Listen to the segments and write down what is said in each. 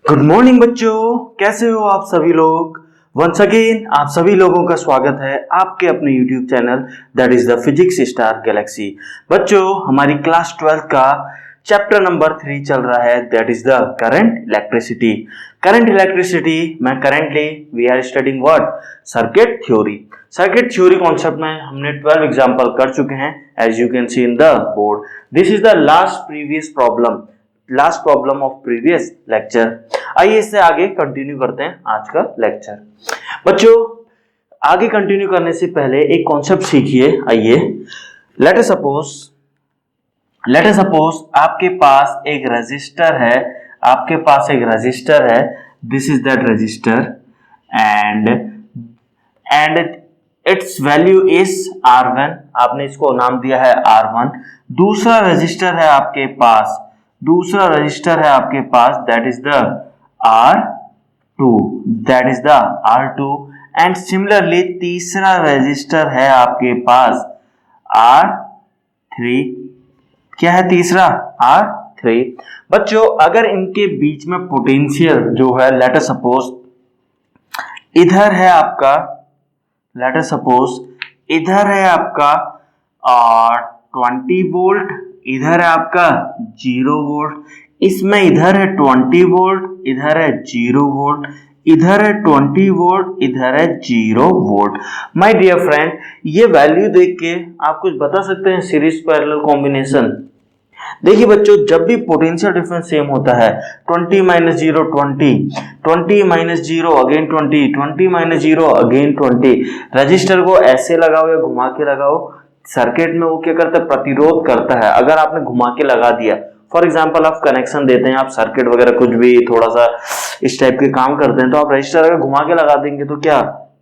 Good morning बच्चों, कैसे हो आप सभी लोग। वंस अगेन आप सभी लोगों का स्वागत है आपके अपने YouTube channel that is the physics star Galaxy. बच्चों, हमारी क्लास 12 का चैप्टर नंबर 3 चल रहा है that is the current electricity. Current electricity में currently we are studying what, circuit theory. Circuit theory concept में हमने 12 एग्जांपल कर चुके हैं as you can see in the board. This is the last problem of previous lecture. आइए इससे आगे continue करते हैं आज का लेक्चर। बच्चों, आगे कंटिन्यू करने से पहले एक कॉन्सेप्ट सीखिए। आइए, लेट अस सपोज आपके पास एक रजिस्टर है, this is that register and it's value is R1। आपने इसको नाम दिया है R1। दूसरा रजिस्टर है आपके पास that is the R2 and similarly तीसरा रजिस्टर है आपके पास R3। क्या है तीसरा? R3। बच्चों, अगर इनके बीच में पोटेंशियल जो है लेट अस सपोज इधर है आपका 20 वोल्ट, इधर है आपका 0 वोल्ट, इसमें इधर है 20 वोल्ट, इधर है 0 वोल्ट, इधर है 20 वोल्ट, इधर है 0 वोल्ट। माय डियर फ्रेंड, ये वैल्यू देख के आप कुछ बता सकते हैं सीरीज पैरेलल कॉम्बिनेशन? देखिए बच्चों, जब भी पोटेंशियल डिफरेंस सेम होता है 20 minus 0 20, 20 minus 0 again 20, 20 minus 0 again 20। Register को ऐसे लगाओ या घुमा के लगाओ, सर्किट में वो क्या करता है? प्रतिरोध करता है। अगर आपने घुमा के लगा दिया, फॉर एग्जाम्पल आप कनेक्शन देते हैं, आप सर्किट वगैरह कुछ भी थोड़ा सा इस टाइप के काम करते हैं, तो आप रजिस्टर अगर घुमा के लगा देंगे तो क्या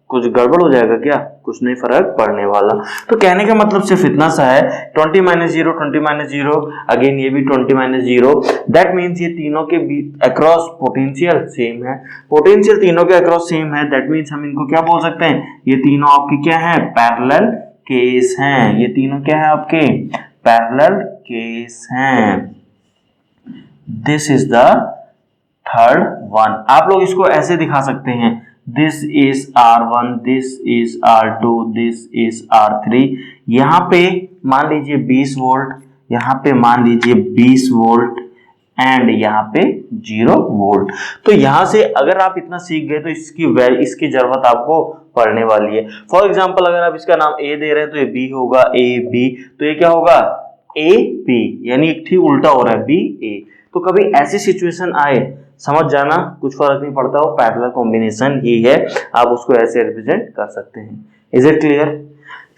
कुछ गड़बड़ हो जाएगा? क्या कुछ नहीं फर्क पड़ने वाला। तो कहने का मतलब सिर्फ इतना सा है, 20 माइनस 0 20 माइनस 0 अगेन ये भी 20 माइनस 0, दैट मीन्स ये तीनों के बीच अक्रॉस पोटेंशियल सेम है। पोटेंशियल तीनों के अक्रॉस सेम है, दैट मीन्स हम इनको क्या बोल सकते हैं? ये तीनों आपके क्या है? पैरेलल केस हैं। ये तीनों क्या है आपके? पैरेलल केस हैं। This is the third one. आप लोग इसको ऐसे दिखा सकते हैं, this is R1, this is R2, this is R3। यहां पे मान लीजिए 20 वोल्ट, यहां पे मान लीजिए 20 वोल्ट एंड यहाँ पे 0 वोल्ट। तो यहां से अगर आप इतना सीख गए तो इसकी जरूरत आपको पड़ने वाली है। फॉर एग्जांपल अगर आप इसका नाम A दे रहे हैं तो ये B होगा, A B, तो ये क्या होगा? A B, यानी एक ठीक उल्टा हो रहा है, B A। तो कभी ऐसी सिचुएशन आए, समझ जाना, कुछ फर्क नहीं पड़ता, वो पैरेलल कॉम्बिनेशन ही है, आप उसको ऐसे रिप्रेजेंट कर सकते हैं। Is it clear?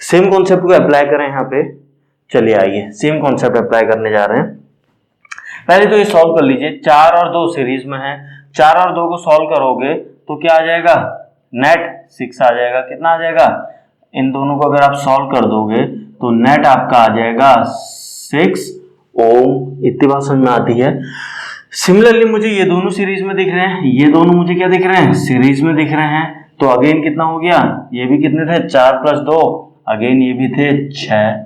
Same concept को अप्लाई करें यहाँ पे। चलिए आइए सेम कॉन्सेप्ट अप्लाई करने जा रहे हैं। पहले तो ये सॉल्व कर लीजिए। 4 और 2 सीरीज में है, 4 और 2 को सॉल्व करोगे तो क्या आ जाएगा? नेट 6 आ जाएगा। कितना आ जाएगा? इन दोनों को अगर आप सॉल्व कर दोगे तो नेट आपका आ जाएगा 6 ओम। इतनी बात समझ में आती है। सिमिलरली मुझे ये दोनों सीरीज में दिख रहे हैं, ये दोनों मुझे क्या दिख रहे हैं? सीरीज में दिख रहे हैं। तो अगेन कितना हो गया? ये भी कितने थे? 4 प्लस 2, अगेन ये भी थे 6,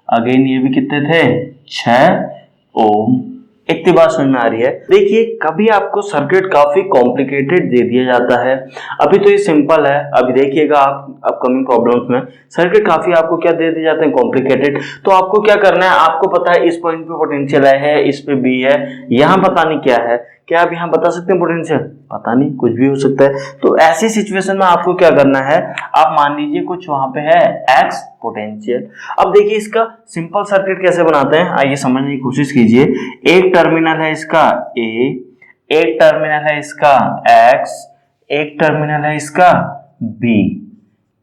अगेन ये भी कितने थे? 6 ओम। इतनी बात समझ में आ रही है? देखिए, कभी आपको सर्किट काफी कॉम्प्लिकेटेड दे दिया जाता है, अभी तो ये सिंपल है। अभी देखिएगा आप अपकमिंग प्रॉब्लम्स में सर्किट काफी आपको क्या दे दिए जाते हैं? कॉम्प्लिकेटेड। तो आपको क्या करना है? आपको पता है इस पॉइंट पे पोटेंशियल है, इस पे बी है, यहाँ पता नहीं क्या है। क्या आप यहाँ बता सकते हैं पोटेंशियल? पता नहीं, कुछ भी हो सकता है। तो ऐसी सिचुएशन में आपको क्या करना है? आप मान लीजिए कुछ वहां पे है एक्स पोटेंशियल। अब देखिए इसका सिंपल सर्किट कैसे बनाते हैं, आइए समझने की कोशिश कीजिए। एक टर्मिनल है इसका A, एक टर्मिनल है इसका X, एक टर्मिनल है इसका B।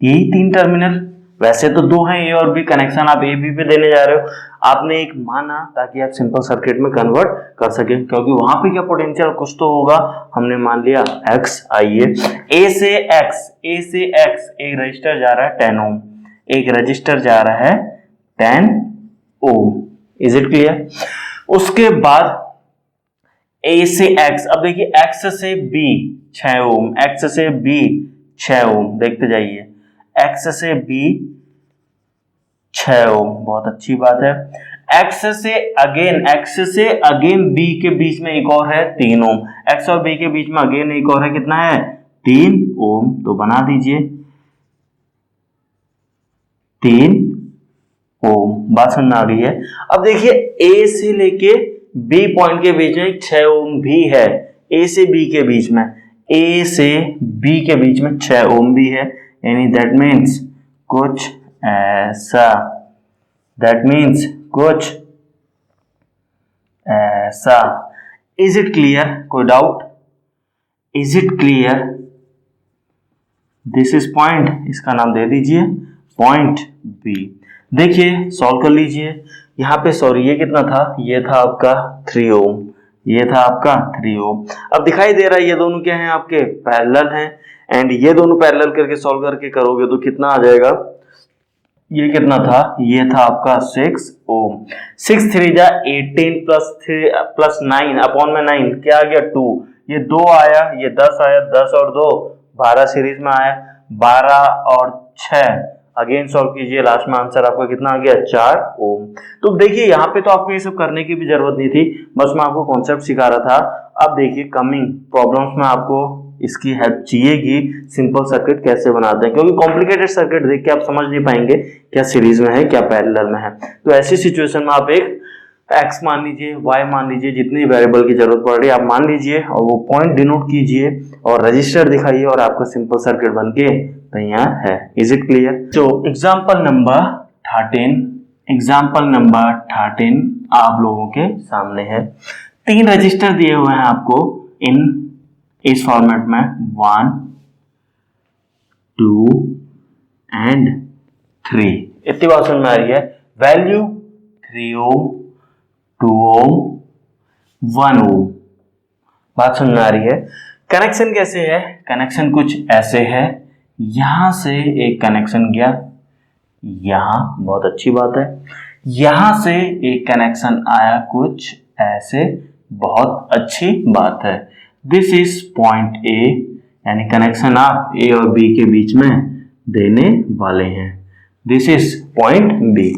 यही 3 टर्मिनल। वैसे तो 2 हैं, A और B कनेक्शन आप A B पे देने जा रहे हो, आपने एक माना ताकि आप सिंपल सर्किट में कन्वर्ट कर सके, क्योंकि वहां पे क्या पोटेंशियल कुछ तो होगा, हमने मान लिया X। आइए A से X एक रजिस्टर जा रहा है 10 ओम, एक रजिस्टर जा रहा है 10 ओम। Is it clear? उसके बाद A से X, अब देखिए X से B 6 ओम, X से B 6 ओम, देखते जाइए X से B 6 ओम, बहुत अच्छी बात है। X से अगेन B के बीच में एक और है 3 ओम, एक्स और बी के बीच में अगेन एक और है, कितना है 3 ओम, तो बना दीजिए 3 ओम। बात समझ में आ गई है। अब देखिए ए से लेके बी पॉइंट के बीच में 6 ओम भी है, ए से बी के बीच में, ए से बी के बीच में 6 ओम भी है, यानी दैट मीन्स कुछ ऐसा, दैट मीन्स कुछ ऐसा। Is it clear? कोई doubt? Is it clear? This is point, इसका नाम दे दीजिए पॉइंट बी। देखिए सॉल्व कर लीजिए। यहाँ पे सॉरी ये कितना था, ये था आपका 3 ओम, ये था आपका 3 ओम। अब दिखाई दे रहा है ये दोनों क्या हैं आपके पैरेलल हैं, एंड ये दोनों पैरेलल करके सॉल्व करके करोगे तो कितना आ जाएगा, ये कितना था, ये था आपका 6 ओम। 6 3 जा 18 प्लस 9 अपॉन में 9 क्या आ गया 2, ये 2 आया, ये 10 आया, 10 और 2 12 सीरीज में आया, 12 और 6 अगेन सॉल्व कीजिए, लास्ट में आंसर आपका कितना आ गया 4 ओम। तो देखिए यहाँ पे तो आपको ये सब करने की भी जरूरत नहीं थी, बस मैं आपको कॉन्सेप्ट सिखा रहा था। अब देखिए कमिंग प्रॉब्लम्स में आपको इसकी हेल्प चाहिएगी, सिंपल सर्किट कैसे बनाते हैं, क्योंकि कॉम्प्लिकेटेड सर्किट देख के आप समझ नहीं पाएंगे क्या सीरीज में है क्या पैरेलल में है। तो ऐसी सिचुएशन में आप एक x मान लीजिए, y मान लीजिए, जितनी वेरिएबल की जरूरत पड़ रही है आप मान लीजिए और वो पॉइंट डिनोट कीजिए और रजिस्टर दिखाइए और आपका सिंपल सर्किट बनके तैयार है। Is it clear? तो एग्जांपल नंबर 13 आप लोगों के सामने है। 3 रजिस्टर दिए हुए हैं आपको इन इस फॉर्मेट में 1 2 एंड 3। इतनी बात समझ में आ रही है। वैल्यू 3 ओम 2 ओम 1 ओम। बात समझ में आ रही है। कनेक्शन कैसे है? कनेक्शन कुछ ऐसे है, यहां से एक कनेक्शन गया, यहां, बहुत अच्छी बात है, यहां से एक कनेक्शन आया कुछ ऐसे, बहुत अच्छी बात है। दिस इज पॉइंट ए, यानी कनेक्शन आप ए और बी के बीच में देने वाले हैं। This is point B.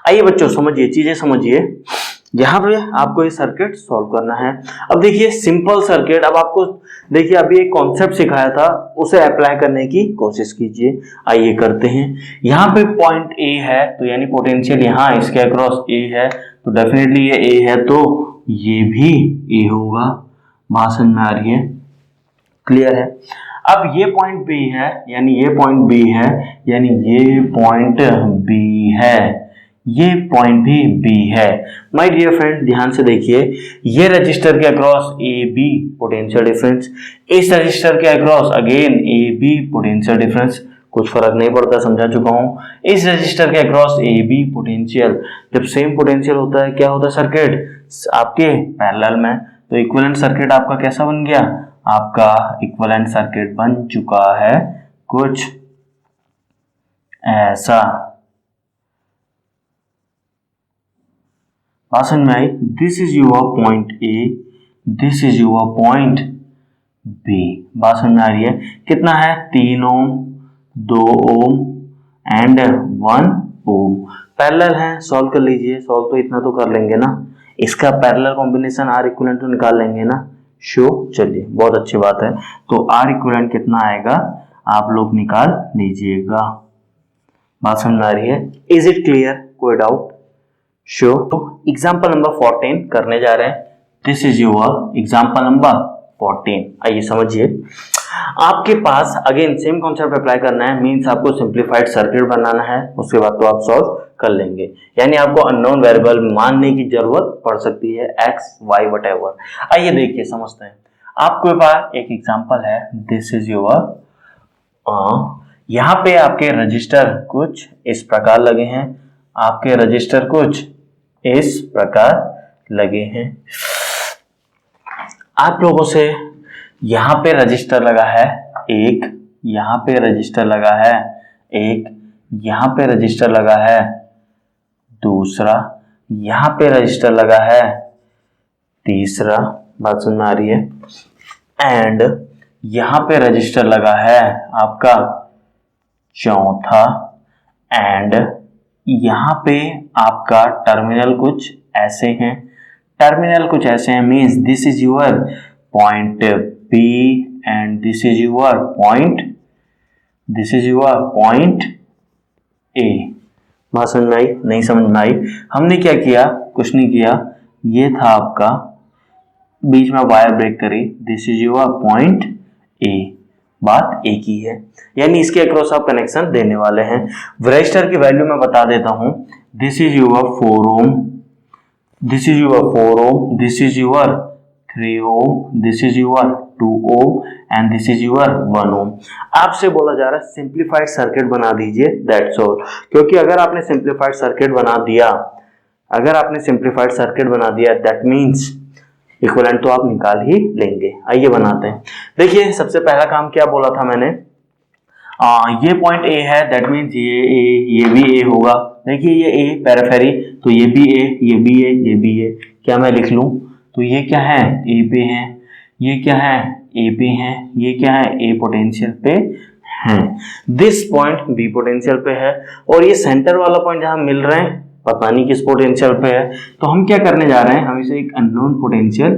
आइए बच्चों समझिए, चीजें समझिए। यहाँ पे आपको ये सर्किट सॉल्व करना है। अब देखिए सिंपल सर्किट, अब आपको देखिए अभी एक कॉन्सेप्ट सिखाया था उसे अप्लाई करने की कोशिश कीजिए। आइए करते हैं। यहाँ पे पॉइंट ए है तो यानी पोटेंशियल यहाँ इसके अक्रॉस ए है, तो डेफिनेटली ये ए है तो ये भी ए होगा। बात समझ में आ रही है? क्लियर है? अब ये पॉइंट बी है, यानी ये पॉइंट बी है, यानी ये पॉइंट बी है, ये पॉइंट भी बी है। माय डियर फ्रेंड ध्यान से देखिए, ये रजिस्टर के across A B potential difference, इस रजिस्टर के across again A B potential difference, कुछ फर्क नहीं पड़ता, समझा चुका हूं। इस रजिस्टर के अक्रॉस ए बी पोटेंशियल, जब सेम पोटेंशियल होता है क्या होता है सर्किट आपके पैरेलल में, तो इक्विवेलेंट सर्किट आपका कैसा बन गया, आपका इक्विवेलेंट सर्किट बन चुका है कुछ ऐसा। बात में आई? This is your point A, this is your point B. बात में आ रही है? कितना है 3 ohm 2 ohm and 1 ohm. Parallel है, सॉल्व कर लीजिए। सॉल्व तो इतना तो कर लेंगे ना, इसका पैरेलल कॉम्बिनेशन आर इक्विवेलेंट तो निकाल लेंगे ना। शो, चलिए बहुत अच्छी बात है। तो आर इक्विवेलेंट कितना आएगा आप लोग निकाल लीजिएगा। बात समझ में आ रही है? Is it clear? कोई डाउट? शो। तो एग्जाम्पल नंबर 14 करने जा रहे हैं। This is your example number 14। आइए समझिए। आपके पास अगेन सेम कॉन्सेप्ट अप्लाई करना है, मींस आपको सिंप्लीफाइड सर्किट बनाना है, उसके बाद तो आप सॉल्व कर लेंगे। यानी आपको अननोन वेरिएबल मानने की जरूरत पड़ सकती है, एक्स वाई वटएवर। आइए देखिए समझते हैं। आपके पास एक एग्जाम्पल है, दिस इज योर, यहाँ पे आपके रजिस्टर कुछ इस प्रकार लगे हैं, आपके रजिस्टर कुछ इस प्रकार लगे हैं। आप लोगों से यहां पे रजिस्टर लगा है एक, यहां पे रजिस्टर लगा है एक, यहां पे रजिस्टर लगा है दूसरा, यहां पे रजिस्टर लगा है तीसरा। बात समझ में आ रही है? एंड यहां पे रजिस्टर लगा है आपका चौथा, एंड यहां पे आपका टर्मिनल कुछ ऐसे हैं, टर्मिनल कुछ ऐसे हैं, means this is your point B and this is your point A. बात समझ में आई? नहीं समझ में आई? हमने क्या किया? कुछ नहीं किया, ये था आपका, बीच में वायर ब्रेक करी, this is your point A, बात एक ही है, यानी इसके अक्रॉस आप कनेक्शन देने वाले हैं। रजिस्टर की वैल्यू मैं बता देता हूं, this is your 4 ohm, this is your 4 ohm, this is your 3 ohm, this is your 2 ohm and this is your 1 ohm. आपसे बोला जा रहा है सिंप्लीफाइड सर्किट बना दीजिए, दैट्स ऑल। क्योंकि अगर आपने सिंप्लीफाइड सर्किट बना दिया, दैट मीन्स इक्विवेलेंट तो आप निकाल ही लेंगे। आइए बनाते हैं। देखिए सबसे पहला काम क्या बोला था मैंने, ये पॉइंट ए है, दैट मीन्स ये भी ए होगा। देखिए ये ए पेरिफेरी, तो ये भी ए, ये भी ए, ये भी ए। क्या मैं लिख लूं? तो ये क्या है? ए पे है, ये क्या है? ए पे है, ये क्या है? ए पोटेंशियल पे है। दिस पॉइंट बी पोटेंशियल पे है, और ये सेंटर वाला पॉइंट जहां मिल रहे हैं पता नहीं किस पोटेंशियल पे है। तो हम क्या करने जा रहे हैं? हम इसे एक अननोन पोटेंशियल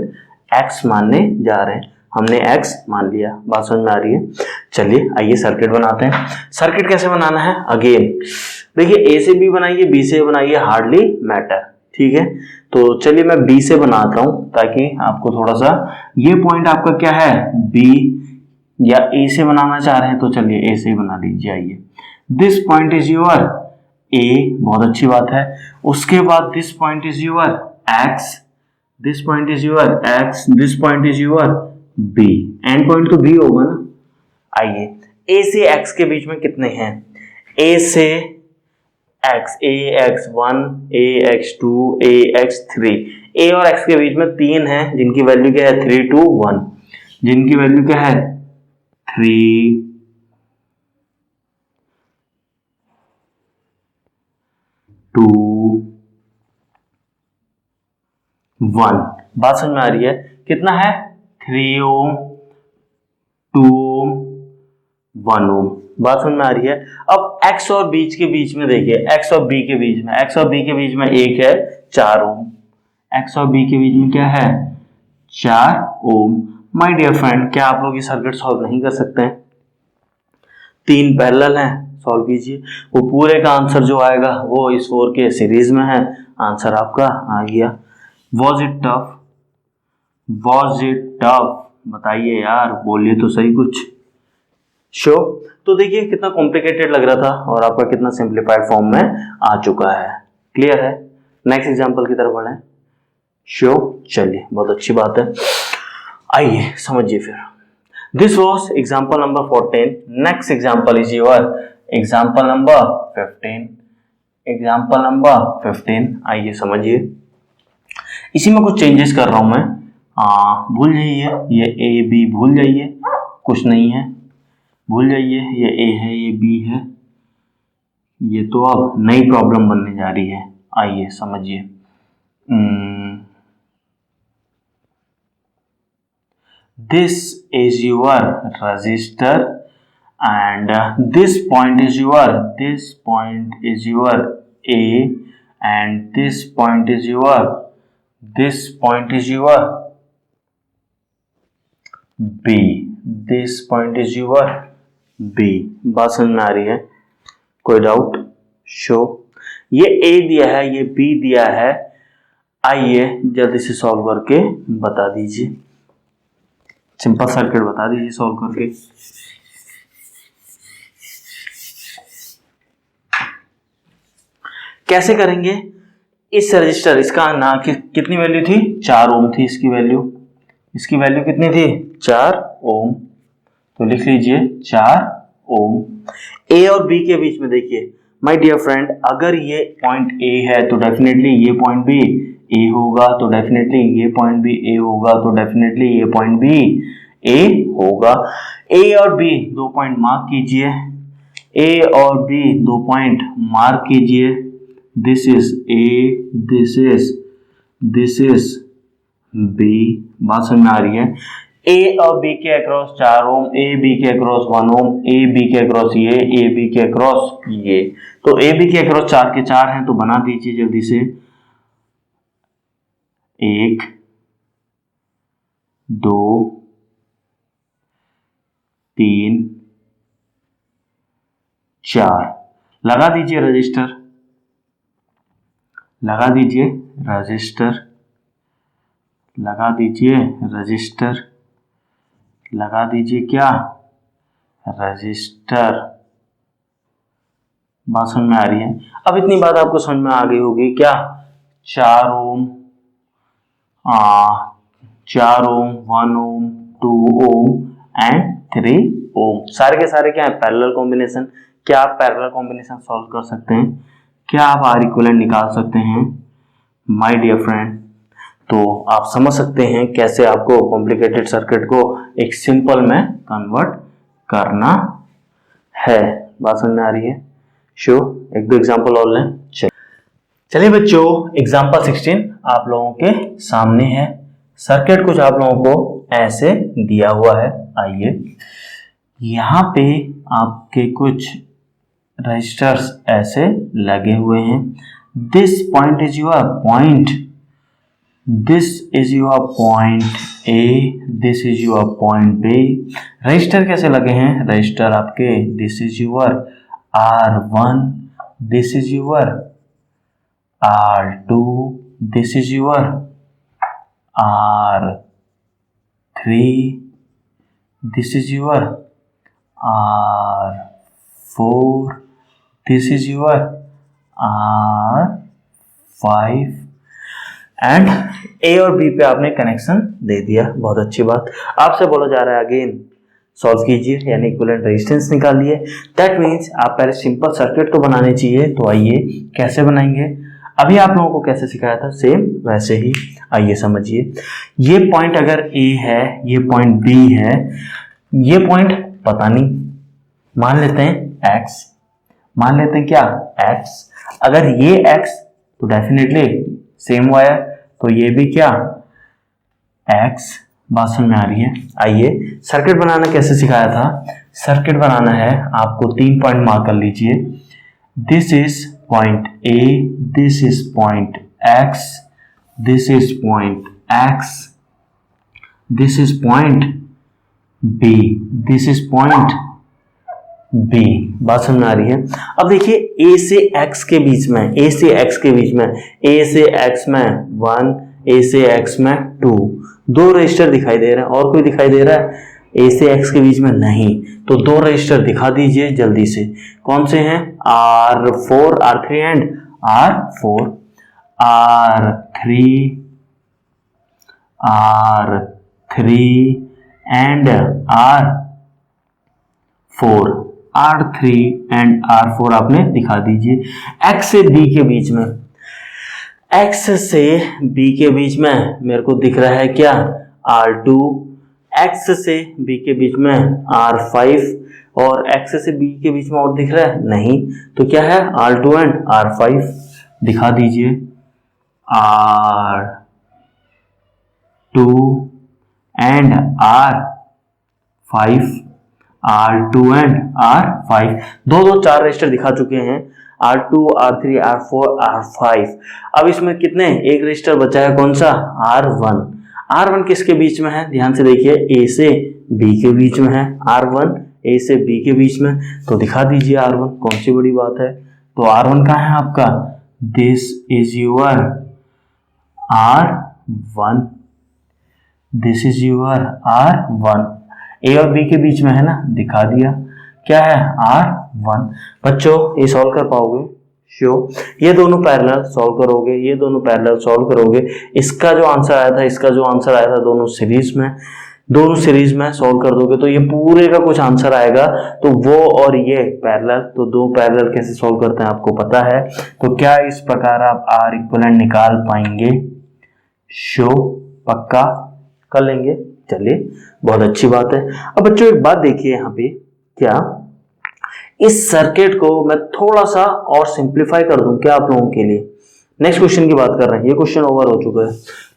x मानने जा रहे हैं। हमने x मान लिया। बात समझ में आ रही है? चलिए आइए सर्किट बनाते हैं। सर्किट कैसे बनाना है? अगेन देखिए, a से b बनाइए, b से बनाइए, हार्डली मैटर, ठीक है। तो चलिए मैं b से बनाता हूं ताकि आपको थोड़ा सा, ये पॉइंट आपका क्या है? b, या a से बनाना चाह रहे हैं तो चलिए a से ही बना लीजिए। आइए, this point is your a, बहुत अच्छी बात है। उसके बाद this point is your x, this point is your x, this point is your b, and point तो b होगा ना। आइए, a से x के बीच में कितने हैं? a से x, ax1, ax2, ax3, a और x के बीच में 3 हैं जिनकी वैल्यू क्या है? 3, 2, 1, जिनकी वैल्यू क्या है? 3, 2, 1। बात समझ में आ रही है? कितना है? 3 ओम, 2 ओम, 1 ओम। बात समझ में आ रही है? अब x और बीच के बीच में देखिए, x और b के बीच में एक है 4 ओम, x और b के बीच में क्या है? 4 ओम। माय डियर फ्रेंड, क्या आप लोग ये सर्किट सॉल्व नहीं कर सकते हैं? 3 पैरेलल हैं, सॉल्व कीजिए। वो पूरे का आंसर जो आएगा वो इस 4 के सीरीज में है, आंसर आपका आ गया। Was it tough? बताइए यार, बोलिए तो सही कुछ। शो तो देखिए कितना कॉम्प्लिकेटेड लग रहा था और आपका कितना सिंप्लीफाइड फॉर्म में आ चुका है। क्लियर है? नेक्स्ट एग्जांपल की तरफ बढ़ें। शो, चलिए बहुत अच्छी बात है। आइए समझिए फिर। This was example number 14। Next example is your example number 15। Example number 15, आइए समझिए। इसी में कुछ चेंजेस कर रहा हूं मैं। भूल जाइए ये ए बी, भूल जाइए, कुछ नहीं है, भूल जाइए ये ए है, ये बी है, ये तो अब नई प्रॉब्लम बनने जा रही है। आइए समझिए। This is your resistor and this point is your A and this point is your B, this point is your B। बात समझ में आ रही है? कोई डाउट? शो, ये A दिया है, ये B दिया है। आइए जल्दी से सॉल्व करके बता दीजिए, सिंपल सर्किट बता दीजिए सॉल्व करके। कैसे करेंगे? इस रजिस्टर, इसका ना कितनी वैल्यू थी? 4 ओम थी इसकी वैल्यू। इसकी वैल्यू कितनी थी? 4 ओम। तो लिख लीजिए 4 ओम। ए और बी के बीच में देखिए माय डियर फ्रेंड, अगर ये पॉइंट ए है तो डेफिनेटली ये पॉइंट भी ए होगा, तो डेफिनेटली ये पॉइंट भी ए होगा, तो डेफिनेटली ये पॉइंट भी ए होगा। ए और बी 2 पॉइंट मार्क कीजिए, ए और बी 2 पॉइंट मार्क कीजिए। This is A, this is B. बात समझ में आ रही है? ए और बी के अक्रॉस 4 ओम, ए बी के अक्रॉस 1 ओम, ए बी के अक्रॉस ये, ए बी के अक्रॉस ये। तो ए बी के अक्रॉस 4 के 4 हैं, तो बना दीजिए जल्दी से। 1 2 3 4 लगा दीजिए रजिस्टर, लगा दीजिए रजिस्टर, लगा दीजिए रजिस्टर, लगा दीजिए क्या रजिस्टर। बात समझ में आ रही है? अब इतनी बात आपको समझ में आ गई होगी क्या? 4 ओम, 4 ओम, 1 ओम, 2 ओम एंड 3 ओम, सारे के सारे क्या है? Parallel combination. क्या आप पैरेलल कॉम्बिनेशन सॉल्व कर सकते हैं? क्या आप आर इक्विवेलेंट निकाल सकते हैं माय डियर फ्रेंड? तो आप समझ सकते हैं कैसे आपको कॉम्प्लिकेटेड सर्किट को एक सिंपल में कन्वर्ट करना है। बात समझ में आ रही है? एक दो एग्जांपल और लें। चलिए बच्चों, एग्जांपल 16 आप लोगों के सामने है। सर्किट कुछ आप लोगों को ऐसे दिया हुआ है। आइए, यहाँ पे आपके कुछ रजिस्टर्स ऐसे लगे हुए हैं। This point is your point, this is your point A, this is your point B. Register कैसे लगे हैं? रजिस्टर आपके this is your R1, this is your R2, this is your R3, this is your R4, this is your R5 and A और B पे आपने connection दे दिया। बहुत अच्छी बात। आपसे बोला जा रहा है अगेन सॉल्व कीजिए, यानी इक्विवेलेंट रेजिस्टेंस निकालिए। दैट मीन्स आप पहले सिंपल सर्किट तो बनाने चाहिए। तो आइए कैसे बनाएंगे? अभी आप लोगों को कैसे सिखाया था सेम वैसे ही। आइए समझिए, ये पॉइंट अगर ए है, ये पॉइंट बी है, ये पॉइंट पता नहीं, मान लेते हैं एक्स, मान लेते हैं क्या एक्स। अगर ये एक्स तो डेफिनेटली सेम वायर, तो ये भी क्या एक्स। बात समझ में आ रही है? आइए सर्किट बनाना कैसे सिखाया था? सर्किट बनाना है आपको 3 पॉइंट मार्क कर लीजिए। This is point A, this is point X, this is point X, this is point B, this is point B. बात समझ में आ रही है? अब देखिए ए से एक्स के बीच में, ए से एक्स के बीच में, ए से एक्स में 1, ए से एक्स में 2, 2 रजिस्टर दिखाई दे रहे हैं। और कोई दिखाई दे रहा है ए से एक्स के बीच में? नहीं। तो 2 रजिस्टर दिखा दीजिए जल्दी से। कौन से हैं? R4, R3 and R4, R3 and R4, R3 and R4 आपने दिखा दीजिए। X से B के बीच में, X से B के बीच में मेरे को दिख रहा है क्या R2, X से B के बीच में R5 और X से B के बीच में और दिख रहा है? नहीं। तो क्या है? R2 एंड R5 दिखा दीजिए। R2 and R5, R2 and R5, 4 register दिखा चुके हैं। R2, R3, R4, R5। अब इसमें कितने? एक रजिस्टर बचा है, कौन सा? R1। R1 किसके बीच में है? ध्यान से देखिए, A से B के बीच में है। R1 A से B के बीच में, तो दिखा दीजिए R1। कौन सी बड़ी बात है? तो R1 कहाँ है आपका? This is your R1, this is your R1। ए और बी के बीच में है ना, दिखा दिया। क्या है? R1। बच्चों ये सॉल्व कर पाओगे? ये दोनों पैरेलल सॉल्व करोगे, ये दोनों पैरेलल सॉल्व करोगे। इसका जो आंसर आया था, इसका जो आंसर आया था, दोनों सीरीज में सॉल्व कर दोगे तो ये पूरे का कुछ आंसर आएगा। तो वो और ये पैरेलल, तो 2 पैरेलल कैसे सॉल्व करते हैं आपको पता है। तो क्या इस प्रकार आप आर इक्विवेलेंट निकाल पाएंगे? पक्का कर लेंगे। चलिए बहुत अच्छी बात है। अब बच्चों एक बात देखिए, यहाँ पे क्या इस सर्किट को मैं थोड़ा सा और सिंप्लीफाई कर दूं क्या आप लोगों के लिए? नेक्स्ट क्वेश्चन की बात कर रहे हैं, ये क्वेश्चन ओवर हो चुका है।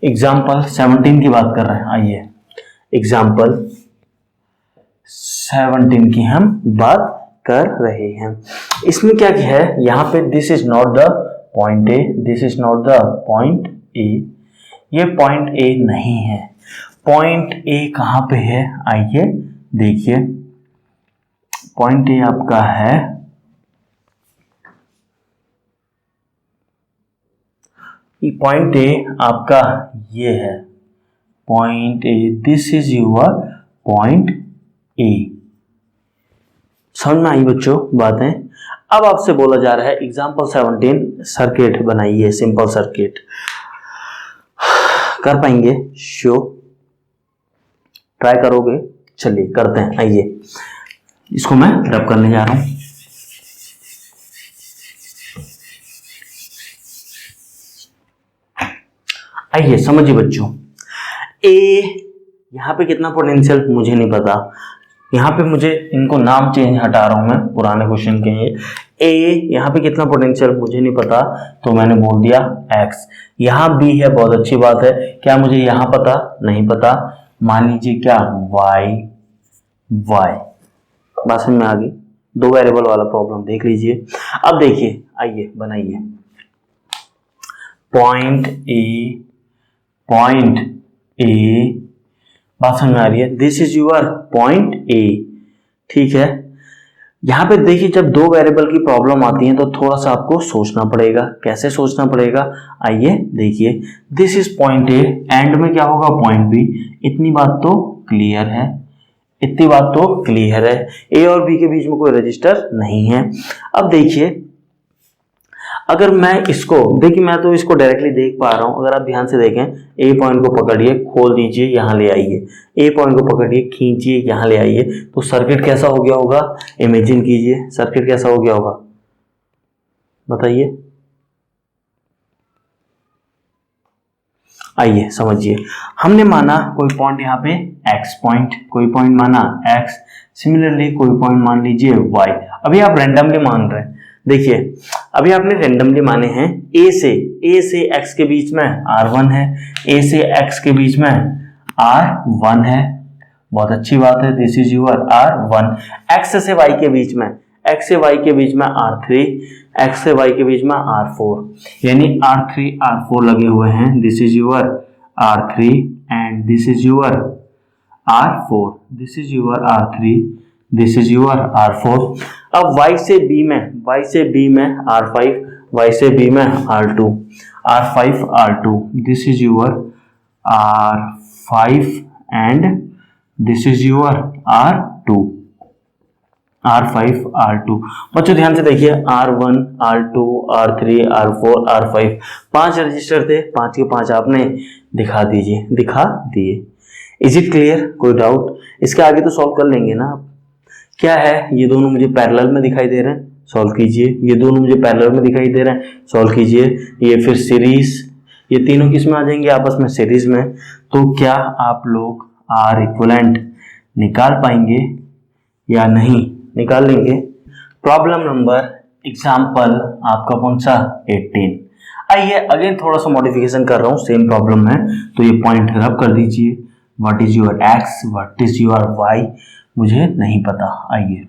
एग्जाम्पल 17 की बात कर रहे हैं। आइए एग्जाम्पल 17 की हम बात कर रहे हैं। इसमें क्या है? यहाँ पे this is not the point A, this is not the point A, ये पॉइंट ए नहीं है। पॉइंट ए कहाँ पे है, आइए देखिए। पॉइंट ए आपका है पॉइंट ए आपका ये है point A, this is your point ए। समझ में आई बच्चों बातें। अब आपसे बोला जा रहा है एग्जाम्पल 17 सर्किट बनाइए, सिंपल सर्किट। कर पाएंगे? श्योर, ट्राई करोगे? चलिए करते हैं। आइए इसको मैं रब करने जा रहा हूं। आइए समझिए बच्चों, ए यहां पे कितना पोटेंशियल मुझे नहीं पता, यहाँ पे मुझे इनको नाम चेंज हटा रहा हूं मैं पुराने क्वेश्चन के। ए यहाँ पे कितना पोटेंशियल मुझे नहीं पता, तो मैंने बोल दिया एक्स। यहाँ बी है, बहुत अच्छी बात है। क्या मुझे यहाँ पता? नहीं पता। मान लीजिए क्या, वाई। बात समझ में आ गई? दो वेरिएबल वाला प्रॉब्लम देख लीजिए। अब देखिए, आइए बनाइए। पॉइंट ए, बात समझ में आ रही है? This is your point A, ठीक है। यहां पे देखिए, जब दो वेरिएबल की प्रॉब्लम आती है तो थोड़ा सा आपको सोचना पड़ेगा। कैसे सोचना पड़ेगा? आइए देखिए, this is point A, and में क्या होगा, पॉइंट बी। इतनी बात तो क्लियर है, इतनी बात तो क्लियर है। ए और बी के बीच में कोई रजिस्टर नहीं है। अब देखिए, अगर मैं इसको देखिए, मैं तो इसको डायरेक्टली देख पा रहा हूं। अगर आप ध्यान से देखें, ए पॉइंट को पकड़िए, खोल दीजिए, यहां ले आइए। ए पॉइंट को पकड़िए, खींचिए, यहां ले आइए। तो सर्किट कैसा हो गया होगा? इमेजिन कीजिए, सर्किट कैसा हो गया होगा, बताइए। आइए समझिए, हमने माना कोई पॉइंट यहाँ पे एक्स पॉइंट, कोई पॉइंट माना एक्स, सिमिलरली कोई पॉइंट मान लीजिए वाई। अभी आप रैंडमली मान रहे हैं। देखिए, अभी आपने रैंडमली माने हैं। ए से एक्स के बीच में R1 है, ए से एक्स के बीच में R1 है, बहुत अच्छी बात है। This is your R1। X से वाई के बीच में, एक्स से वाई के बीच में R3, एक्स से वाई के बीच में R4, यानी R3 R4 लगे हुए हैं। This is your R3 and this is your R4, this is your R3, this is your R4। अब y से b में R5, y से b में R2, R5 R2, this is your R5 and this is your R2, R5 R2। बच्चों ध्यान से देखिए, R1 R2 R3 R4 R5, 5 register थे, 5 के 5 आपने दिखा दिए। Is it clear? कोई डाउट? इसके आगे तो सॉल्व कर लेंगे ना आप। क्या है, ये दोनों मुझे पैरेलल में दिखाई दे रहे हैं, सॉल्व कीजिए। ये दोनों मुझे पैरेलल में दिखाई दे रहे हैं, सॉल्व कीजिए। ये फिर सीरीज, ये तीनों किस में आ जाएंगे? आपस में सीरीज में। तो क्या आप लोग आर इक्विवेलेंट निकाल पाएंगे या नहीं? निकाल लेंगे। प्रॉब्लम नंबर एग्जाम्पल आपका कौन सा? 18। आइए अगेन थोड़ा सा मॉडिफिकेशन कर रहा हूँ, सेम प्रॉब्लम है। तो ये पॉइंट रब कर दीजिए। What is your X, what is your Y, मुझे नहीं पता। आइए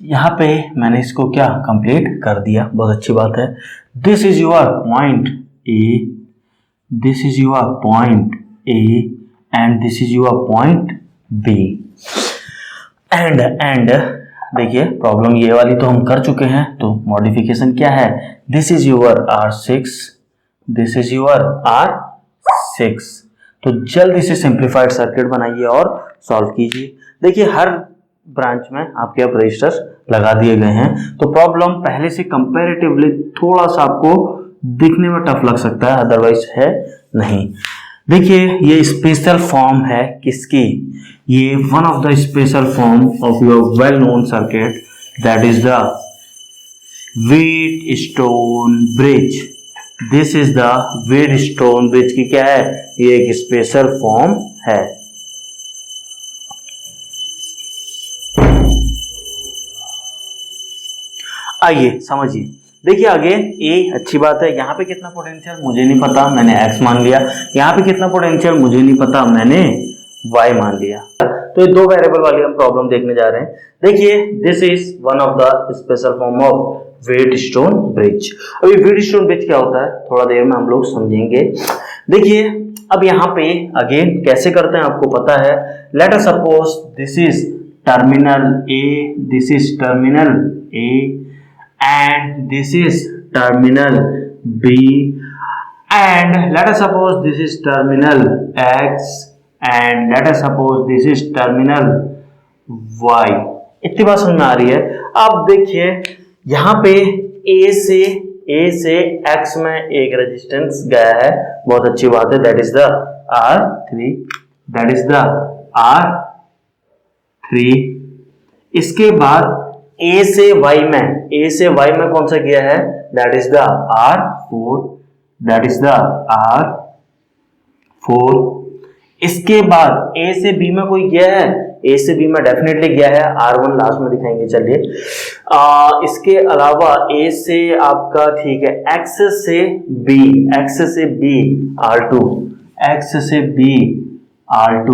यहाँ पे मैंने इसको क्या कंप्लीट कर दिया, बहुत अच्छी बात है। This is your point A, this is your point A and this is your point B. And देखिए, प्रॉब्लम ये वाली तो हम कर चुके हैं, तो मॉडिफिकेशन क्या है? This is your R6, this is your R6। तो जल्दी से सिंप्लीफाइड सर्किट बनाइए और सॉल्व कीजिए। देखिए, हर ब्रांच में आपके अब रजिस्टर्स लगा दिए गए हैं। तो प्रॉब्लम पहले से कंपैरेटिवली थोड़ा सा आपको दिखने में टफ लग सकता है, अदरवाइज है नहीं। देखिए, ये स्पेशल फॉर्म है किसकी? ये one of the special form of your well known circuit, that is the Wheatstone bridge. This is the Wheatstone bridge की क्या है? ये एक स्पेशल फॉर्म है। आइए समझिए। देखिए आगे, ए अच्छी बात है। यहाँ पे कितना पोटेंशियल मुझे नहीं पता, मैंने एक्स मान लिया। यहाँ पे कितना पोटेंशियल मुझे नहीं पता, मैंने वाई मान लिया। तो ये दो वेरिएबल वाली हम प्रॉब्लम देखने जा रहे हैं। देखिए, this is one of the special form of Wheatstone bridge. अभी व्हीटस्टोन ब्रिज क्या होता है, थोड़ा देर में हम लोग समझेंगे। देखिए अब यहाँ पे अगेन कैसे करते हैं आपको पता है। Let us suppose this is terminal A, this is terminal A and this is terminal B and let us suppose this is terminal X and let us suppose this is terminal Y। इतनी बात समझ में आ रही है। अब देखिए यहाँ पे A से X में एक रेजिस्टेंस गया है, बहुत अच्छी बात है, that is the R3, that is the R3। इसके बाद A से Y में कौन सा गया है, that is the R4, that is the R4। इसके बाद A से B में कोई गया है, A से B में डेफिनेटली गया है, R1 लास्ट में दिखाएंगे। चलिए इसके अलावा A से आपका ठीक है X से B R2, X से B R2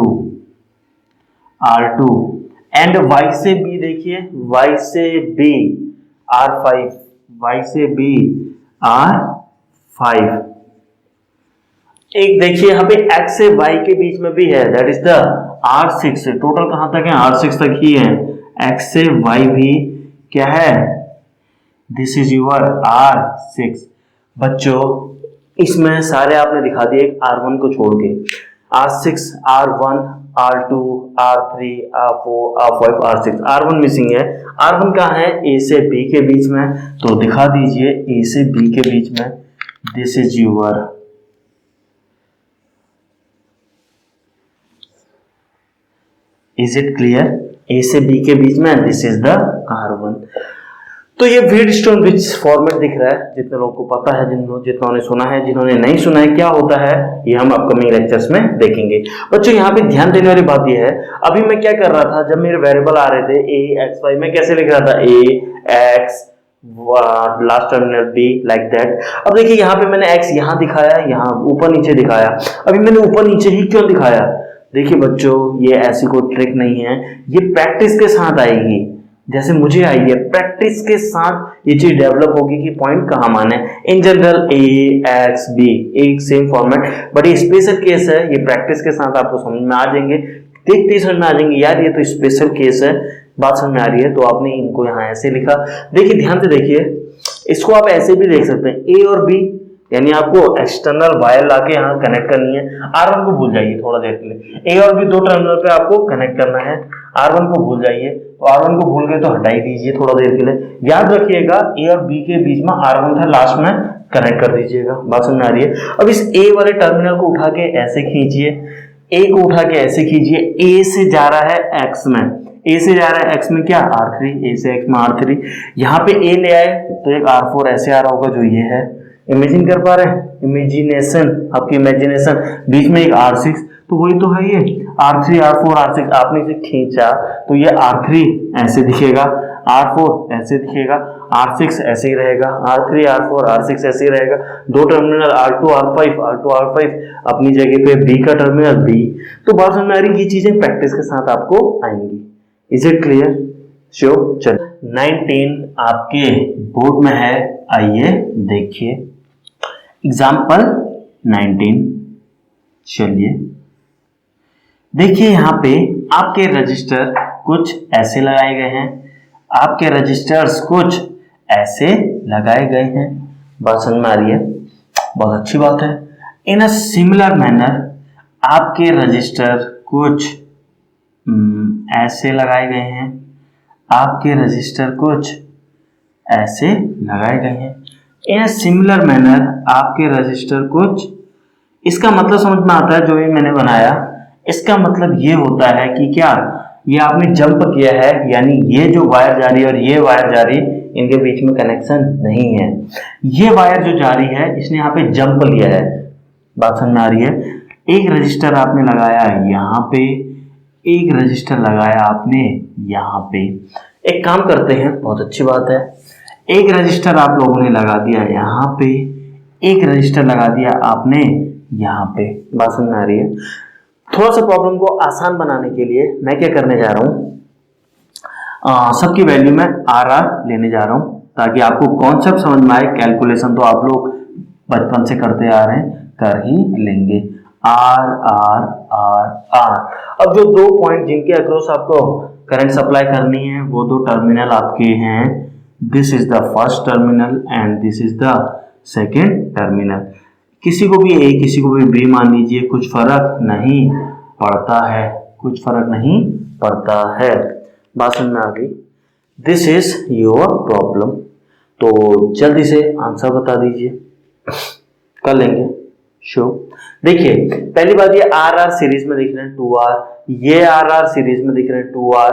एंड Y से B देखिए, Y से B R5, Y से B R5। एक देखिए यहाँ पे X से Y के बीच में भी है, that is the R6। Total कहां तक है, R6 तक ही है। X से Y भी क्या है, दिस इज योर R6। बच्चों इसमें सारे आपने दिखा दिए R1 को छोड़ के, R6, R1, R2, R3, R4, R5, R6, R1 missing है। R1 कहाँ है, A से B के बीच में, तो दिखा दीजिए A से B के बीच में, this is your is it clear, A से B के बीच में, दिस इज द R1। तो ये व्हीटस्टोन ब्रिज फॉर्मेट दिख रहा है, जितने लोगों को पता है, जितनों ने सुना है, जिन्होंने नहीं सुना है क्या होता है, ये हम अपकमिंग लेक्चर्स में देखेंगे। बच्चों यहाँ पे ध्यान देने वाली बात ये है, अभी मैं क्या कर रहा था, जब मेरे वेरिएबल आ रहे थे A X Y, मैं कैसे लिख रहा था, A X last terminal B like that. अब देखिए यहाँ पे मैंने X यहाँ दिखाया, यहाँ ऊपर नीचे दिखाया। अभी मैंने ऊपर नीचे ही क्यों दिखाया, देखिए बच्चों ये ऐसी कोई ट्रिक नहीं है, ये प्रैक्टिस के साथ आएगी, जैसे मुझे आई है, प्रैक्टिस के साथ ये चीज डेवलप होगी कि पॉइंट कहाँ माने। In general A X B एक सेम फॉर्मेट, बट ये स्पेशल केस है, ये प्रैक्टिस के साथ आपको समझ में आ जाएंगे, देखते ही समझ में आ जाएंगे, यार ये तो स्पेशल केस है, बात समझ में आ रही है। तो आपने इनको यहाँ ऐसे लिखा, देखिए ध्यान से देखिए, इसको आप ऐसे भी देख सकते हैं, A और B, यानी आपको एक्सटर्नल वायर लाके यहाँ कनेक्ट करनी है। R1 को भूल जाइए थोड़ा देर के लिए, A और B दो टर्मिनल पे आपको कनेक्ट करना है, R1 को भूल जाइए, तो R1 को भूल गए तो हटा ही दीजिए थोड़ा देर के लिए। याद रखिएगा A और B के बीच में R1 था, लास्ट में कनेक्ट कर दीजिएगा, बात समझ में आ रही है। अब इस A वाले टर्मिनल को उठा के ऐसे खींचिए, A को उठा के ऐसे कीजिए, A से जा रहा है X में, A से जा रहा है X में क्या, R3, A से X में R3, यहाँ पे A ले आए तो एक R4 ऐसे आ रहा होगा जो ये है, इमेजिन कर पा रहे हैं, इमेजिनेशन, आपकी इमेजिनेशन, बीच में एक R6, तो वही तो है ये R3, R4, R6, आपने इसे खींचा तो ये R3 ऐसे दिखेगा, R4 ऐसे दिखेगा, R6 ऐसे ही रहेगा, R3, R4, R6 ऐसे ही रहेगा, दो टर्मिनल R2, R5 अपनी जगह पे, B का टर्मिनल B। तो बात समझ में आ रही, ये चीजें प्रैक्टिस के साथ आपको आएंगी। Is it clear, sure. चलो 19 आपके बोर्ड में है, आइए देखिए एग्जाम्पल 19। चलिए देखिए यहाँ पे आपके रजिस्टर कुछ ऐसे लगाए गए हैं, आपके रजिस्टर्स कुछ ऐसे लगाए गए हैं, बात समझ में आ रही है, बहुत अच्छी बात है। इन अ सिमिलर मैनर आपके रजिस्टर कुछ ऐसे लगाए गए हैं, आपके रजिस्टर कुछ ऐसे लगाए गए हैं। इन अ सिमिलर मैनर आपके रजिस्टर कुछ, इसका मतलब समझ में आता है, जो ये मैंने बनाया इसका मतलब ये होता है कि क्या, ये आपने जंप किया है, यानी ये जो वायर जा रही है और ये वायर जा रही है, इनके बीच में कनेक्शन नहीं है। ये वायर जो जा रही है इसने यहाँ पे जंप लिया है, बात समझ में आ रही है। एक रजिस्टर आपने लगाया यहाँ पे, एक रजिस्टर लगाया आपने यहाँ पे। एक काम करते हैं, बहुत अच्छी बात है, एक रजिस्टर आप लोगों ने लगा दिया यहाँ पे, एक रजिस्टर लगा दिया आपने यहाँ पे, बात समझ में आ रही है। थोड़ा सा प्रॉब्लम को आसान बनाने के लिए मैं क्या करने जा रहा हूँ, सबकी वैल्यू में RR लेने जा रहा हूँ, ताकि आपको कॉन्सेप्ट समझ में आए। कैलकुलेशन तो आप लोग बचपन से करते आ रहे हैं, कर ही लेंगे। R R R R. अब जो दो पॉइंट जिनके अक्रॉस आपको करंट सप्लाई करनी है वो दो टर्मिनल आपके हैं, this is the first terminal and this is the second terminal. किसी को भी ए किसी को भी बी मान लीजिए, कुछ फर्क नहीं पड़ता है, कुछ फर्क नहीं पड़ता है। बात समझ में आ गई? This is your problem. तो जल्दी से आंसर बता दीजिए, कर लेंगे शो। देखिए पहली बात, ये आर आर सीरीज में दिख रहे हैं 2R, ये आर आर सीरीज में दिख रहे हैं 2R,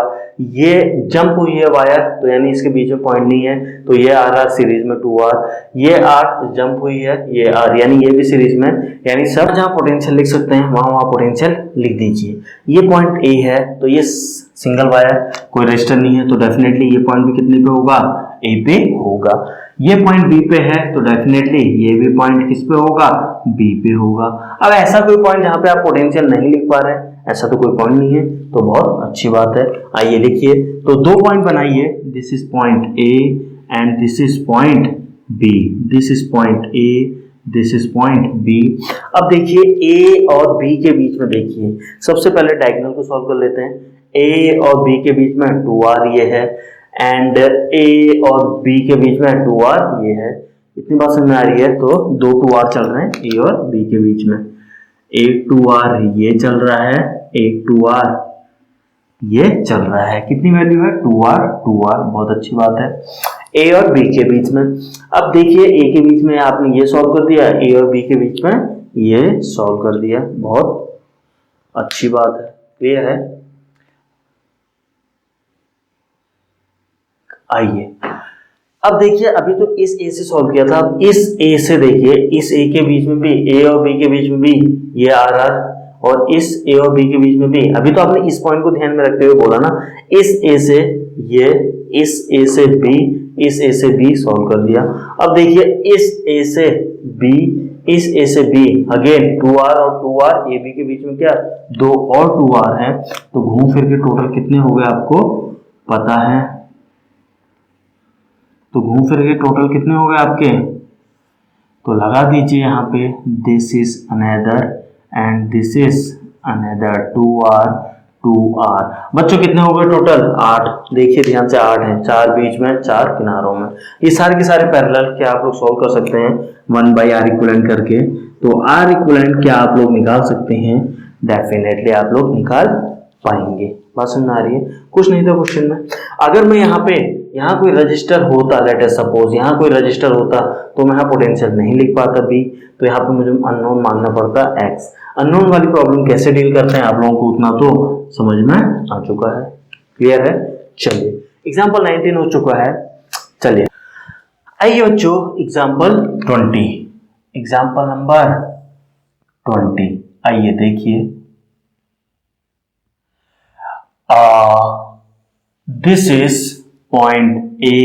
ये जंप हुई है वायर तो यानी इसके बीच में पॉइंट नहीं है, तो ये आर आर सीरीज में 2R, ये आर जंप हुई है, ये आर यानी ये भी सीरीज में, यानी सब जहां पोटेंशियल लिख सकते हैं वहां वहां पोटेंशियल लिख दीजिए। ये पॉइंट ए है तो ये सिंगल वायर, कोई रेजिस्टर नहीं है तो डेफिनेटली ये पॉइंट भी कितने पे होगा, ए पे होगा। ये पॉइंट बी पे है तो डेफिनेटली ये भी पॉइंट किस पे होगा, बी पे होगा। अब ऐसा कोई पॉइंट जहां पे आप पोटेंशियल नहीं लिख पा रहे हैं, ऐसा तो कोई पॉइंट नहीं है, तो बहुत अच्छी बात है। आइए लिखिए, तो दो पॉइंट बनाइए, this is point A and this is point B, this is point A, this is point B. अब देखिए ए और बी के बीच में देखिए, सबसे पहले डायगोनल को सॉल्व कर लेते हैं। ए और बी के बीच में 2R ये है एंड ए और बी के बीच में 2R ये है। इतनी बात समझ में आ रही है? तो दो 2R चल रहे हैं ए और बी के बीच में, एक 2R ये चल रहा है, एक 2R ये चल रहा है। कितनी वैल्यू है, 2R 2R, बहुत अच्छी बात है। ए और बी के बीच में, अब देखिए ए के बीच में आपने ये सॉल्व कर दिया, ए और बी के बीच में ये सॉल्व कर दिया, बहुत अच्छी बात है। क्लियर है? आइए अब देखिए, अभी तो इस ए से सॉल्व किया था, अब इस ए से देखिए, इस ए के बीच में भी, ए और बी के बीच में भी ये आर आर, और इस ए और बी के बीच में भी। अभी तो आपने इस पॉइंट को ध्यान में रखते हुए बोला ना, इस ए से ये, इस ए से बी, इस ए से बी सॉल्व कर दिया। अब देखिए इस ए से बी, इस ए से बी, अगेन 2R और 2R, ए बी के बीच में क्या, दो और 2R है, तो घूम फिर के टोटल कितने हो गए आपको पता है? तो घूम फिर के टोटल कितने हो गए आपके, तो लगा दीजिए यहाँ पे, this is another and this is another 2R 2R। बच्चों कितने हो गए टोटल, 8। देखिए ध्यान से, 8 हैं, 4 बीच में, 4 किनारों में। ये सारे के सारे पैरेलल क्या आप लोग सॉल्व कर सकते हैं 1/R इक्विवेलेंट करके। तो R इक्विवेलेंट क्या आप लोग निकाल सकते हैं, डेफिनेटली आप लोग निकाल पाएंगे। बात समझ आ रही है? कुछ नहीं था क्वेश्चन में। अगर मैं यहाँ कोई रजिस्टर होता, लेट अस सपोज यहाँ कोई रजिस्टर होता, तो मैं यहाँ पोटेंशियल नहीं लिख पाता बी, तो यहाँ पे मुझे अननोन मानना पड़ता एक्स। अननोन वाली प्रॉब्लम कैसे डील करते हैं आप लोगों को उतना तो समझ में आ चुका है। क्लियर है? चलिए एग्जाम्पल 19 हो चुका है। चलिए आइए बच्चों एग्जाम्पल 20, एग्जाम्पल नंबर 20 आइए देखिए। This is point A,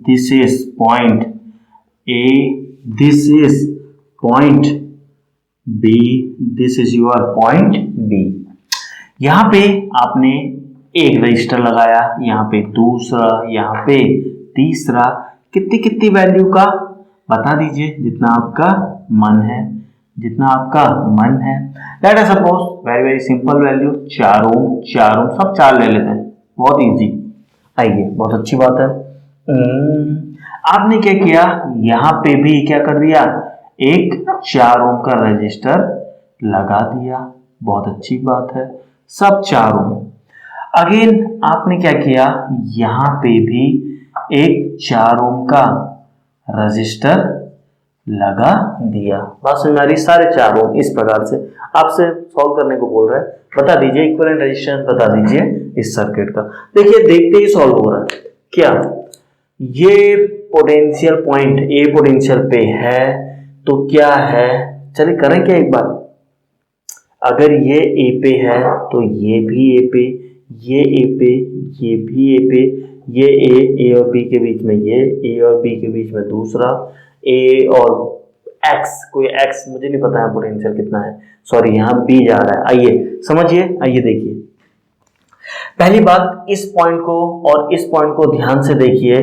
this is point A, this is point B, this is your point B। यहाँ पे आपने एक रजिस्टर लगाया, यहाँ पे दूसरा, यहाँ पे तीसरा, कितनी कितनी वैल्यू का बता दीजिए, जितना आपका मन है, जितना आपका मन है। Let us suppose very very simple value, 4 ओम, 4 ओम, सब 4 ले लेते हैं, बहुत इजी। आइए, बहुत अच्छी बात है। आपने क्या किया, यहाँ पे भी क्या कर दिया, एक 4 ओम का रजिस्टर लगा दिया, बहुत अच्छी बात है, सब 4 ओम। अगेन आपने क्या किया, यहाँ पे भी एक 4 ओम का रजिस्टर लगा दिया। बात समझ आ रही? सारे 4 ओम इस प्रकार से आपसे सॉल्व करने को बोल रहा है। बता दीजिए इक्विवेलेंट रेजिस्टेंस, बता दीजिए इस सर्किट का। देखिए देखते ही सॉल्व हो रहा है। क्या ये पोटेंशियल पॉइंट ए पोटेंशियल पे है तो क्या है, चलिए करें क्या एक बार। अगर ये ए पे है तो ये भी ए पे, ये ए पे, ये भी ए पे, ये ए और बी के बीच में, ये ए और बी के बीच में दूसरा, ए और एक्स, कोई एक्स मुझे नहीं पता है पोटेंशियल कितना है, सॉरी यहाँ बी जा रहा है। आइए समझिए, आइए देखिए। पहली बात, इस पॉइंट को और इस पॉइंट को ध्यान से देखिए,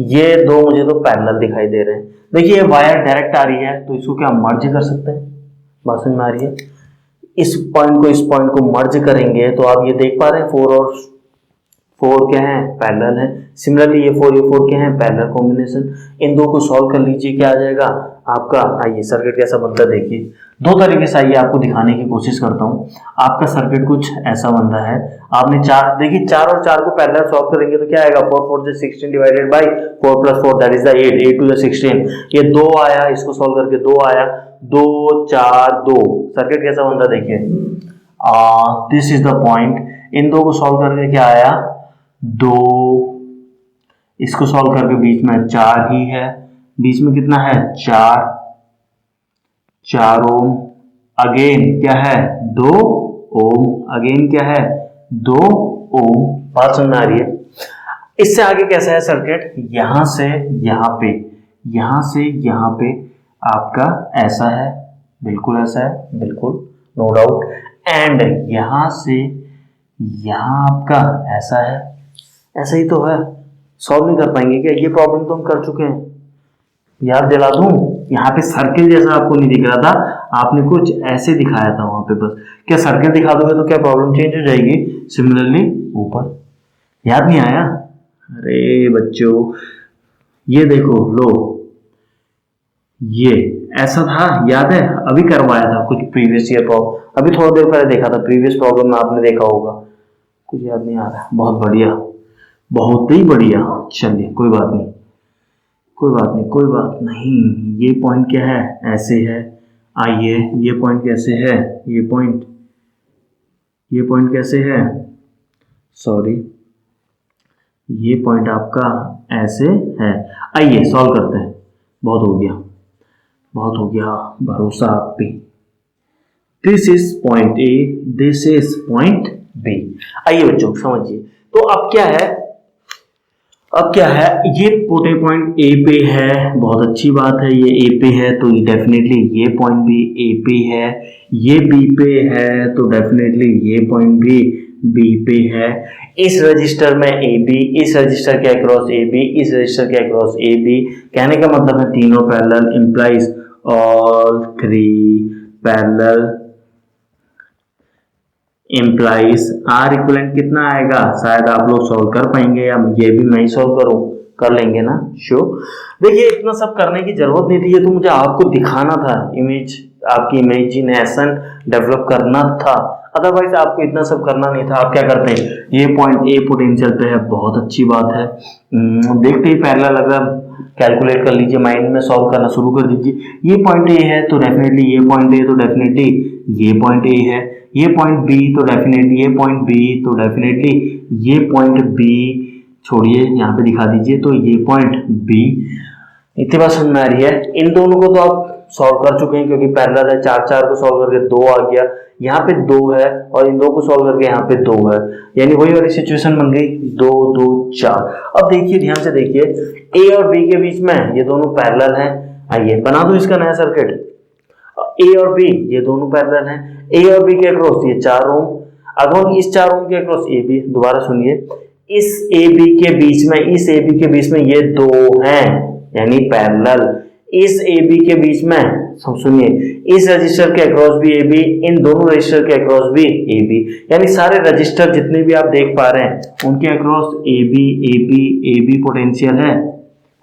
ये दो मुझे तो पैरेलल दिखाई दे रहे हैं। देखिए वायर डायरेक्ट आ रही है तो इसको क्या मर्ज कर सकते हैं, बात समझ में आ रही है? इस पॉइंट को इस पॉइंट को मर्ज करेंगे तो आप ये देख पा रहे हैं 4 और 4 क्या है, पैरेलल है। सिमिलरली ये 4 क्या है, पैरेलल कॉम्बिनेशन। इन दो को सॉल्व कर लीजिए, क्या आ जाएगा आपका। आइए सर्किट कैसा बनता है देखिए, दो तरीके से आइए आपको दिखाने की कोशिश करता हूँ। आपका सर्किट कुछ ऐसा बन रहा है। आपने 4 देखिए, 4 और 4 को पैरेलल सॉल्व करेंगे तो क्या आएगा, 4 4 से 16 divided by 4 + 4 that is the 8, 8 to the 16। ये 2 आया, इसको सॉल्व करके 2 आया, 2 4 2। सर्किट कैसा बन रहा है देखिए, दिस इज द पॉइंट। इन दो को सॉल्व करके क्या आया, 2, इसको सॉल्व करके बीच में 4 ही है, बीच में कितना है 4, 4 ओम, अगेन क्या है 2 ओम, अगेन क्या है 2 ओम। बात समझ में आ रही है? इससे आगे कैसा है सर्किट, यहां से यहां पे, यहां से यहां पे आपका ऐसा है, बिल्कुल ऐसा है, बिल्कुल नो डाउट। एंड यहां से यहां आपका ऐसा है, ऐसा ही तो है। सॉल्व नहीं कर पाएंगे क्या, ये प्रॉब्लम तो हम कर चुके हैं। याद दिला दूं, यहाँ पे सर्किल जैसा आपको नहीं दिख रहा था, आपने कुछ ऐसे दिखाया था वहां पे बस। क्या सर्किल दिखा दोगे तो क्या प्रॉब्लम चेंज हो जाएगी? सिमिलरली ऊपर, याद नहीं आया? अरे बच्चों ये देखो लो, ये ऐसा था, याद है? अभी करवाया था कुछ प्रीवियस ईयर प्रॉब्लम, अभी थोड़ी देर पहले देखा था प्रीवियस प्रॉब्लम में, आपने देखा होगा। कुछ याद नहीं आ रहा, बहुत बढ़िया, बहुत ही बढ़िया। चलिए कोई बात नहीं, कोई बात नहीं, कोई बात नहीं। ये पॉइंट क्या है, ऐसे है। आइए ये पॉइंट कैसे है, ये पॉइंट कैसे है, सॉरी, ये पॉइंट आपका ऐसे है। आइए सॉल्व करते हैं। बहुत हो गया, बहुत हो गया, भरोसा आप पे। This is point A, this is point B. आइए बच्चों समझिए, तो अब क्या है, अब क्या है, ये पोटे पॉइंट ए पे है, बहुत अच्छी बात है, ये ए पे है तो डेफिनेटली ये पॉइंट भी ए पे है। ये बी पे है तो डेफिनेटली ये पॉइंट भी बी पे है। इस रजिस्टर में ए बी, इस रजिस्टर के अक्रॉस ए बी, इस रजिस्टर के अक्रॉस ए बी। कहने का मतलब है तीनों parallel, implies all 3 parallel, implies R equivalent कितना आएगा, शायद आप लोग सॉल्व कर पाएंगे या ये भी मैं ही सॉल्व करूं, कर लेंगे ना, श्योर। देखिए इतना सब करने की जरूरत नहीं थी, ये तो मुझे आपको दिखाना था, इमेज, आपकी इमेजिनेशन डेवलप करना था, अदरवाइज आपको इतना सब करना नहीं था। आप क्या करते हैं, ये पॉइंट ए पोटेंशियल पे है, बहुत अच्छी बात है। देखते ही पैरेलल अगर कैलकुलेट कर लीजिए, माइंड में सॉल्व करना शुरू कर दीजिए। ये पॉइंट ए है तो डेफिनेटली ये पॉइंट ए, तो डेफिनेटली ये पॉइंट ए है। ये पॉइंट बी तो डेफिनेटली ये पॉइंट बी, तो डेफिनेटली ये पॉइंट बी, छोड़िए यहाँ पे दिखा दीजिए, तो ये पॉइंट बी। इतनी बात समझ में आ रही है? इन दोनों को तो आप सॉल्व कर चुके हैं क्योंकि पैरेलल है, 4 4 को सॉल्व करके 2 आ गया, यहाँ पे 2 है और इन दो को सॉल्व करके यहाँ पे 2 है, यानी वही वाली सिचुएशन बन गई 2 2 4। अब देखिए ध्यान से देखिए, ए और बी के बीच में ये दोनों पैरेलल हैं। आइए बना दो इसका नया सर्किट। ए और बी ये दोनों पैरेलल हैं, ए और बी के अक्रॉस ये 4 ओम, अब इस 4 ओम के अक्रॉस ए बी, दोबारा सुनिए, इस ए बी के बीच में, इस ए बी के बीच में ये 2 हैं यानी पैरेलल। इस ए बी के बीच में, सुनिए, इस रजिस्टर के अक्रॉस भी ए बी, इन दोनों रजिस्टर के अक्रॉस भी ए बी, यानी सारे रजिस्टर जितने भी आप देख पा रहे हैं उनके अक्रॉस ए बी पोटेंशियल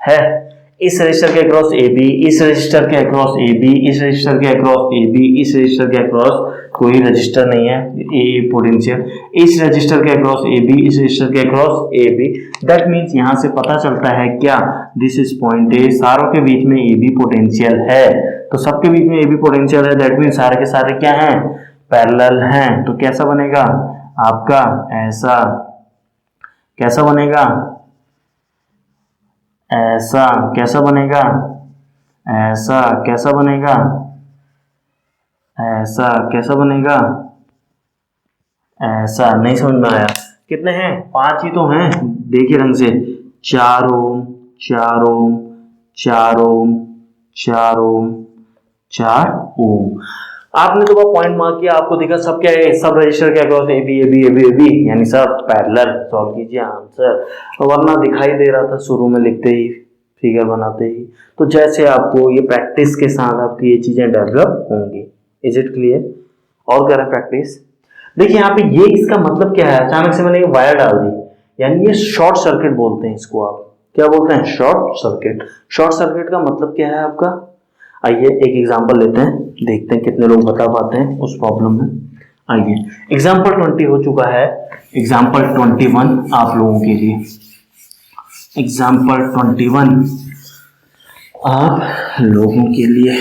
है। इस रजिस्टर के अक्रॉस ए बी, इस रजिस्टर के अक्रॉस ए बी, इस रजिस्टर के अक्रॉस ए बी, इस रजिस्टर के अक्रॉस कोई रजिस्टर नहीं है, ए पोटेंशियल। इस रजिस्टर के अक्रॉस ए बी, इस रजिस्टर के across A B. That means यहां से पता चलता है क्या, दिस इज पॉइंट ए, सारों के बीच में ए बी पोटेंशियल है, तो सबके बीच में ए बी पोटेंशियल है, दैट मीन्स सारे के सारे क्या हैं, पैरेलल हैं। तो कैसा बनेगा आपका, ऐसा, कैसा बनेगा, ऐसा, कैसा बनेगा, ऐसा, कैसा बनेगा, ऐसा, कैसा बनेगा, ऐसा। नहीं समझ में आया? कितने हैं, 5 ही तो हैं, देखिए ढंग से, 4 ओम 4 ओम 4 ओम 4 ओम 4 ओम। आपने तो वो पॉइंट मार्क किया, आपको दिखा सब क्या है, सब रजिस्टर के across A B A B A B A B, यानी सब पैरेलल। सॉल्व कीजिए आंसर, वरना दिखाई दे रहा था शुरू में लिखते ही, फिगर बनाते ही। तो जैसे आपको ये प्रैक्टिस के साथ आपकी ये चीजें डेवलप होंगी, इज इट क्लियर? और करें प्रैक्टिस। देखिए यहाँ पे ये इसका मतलब क्या है, अचानक से मैंने वायर डाल दी, यानी ये शॉर्ट सर्किट बोलते हैं इसको। आप क्या बोलते हैं? Short circuit. शॉर्ट सर्किट का मतलब क्या है आपका? आइए एक एग्जांपल लेते हैं, देखते हैं कितने लोग बता पाते हैं उस प्रॉब्लम में। आइए एग्जांपल 20 हो चुका है, एग्जांपल 21 आप लोगों के लिए। एग्जांपल 21 आप लोगों के लिए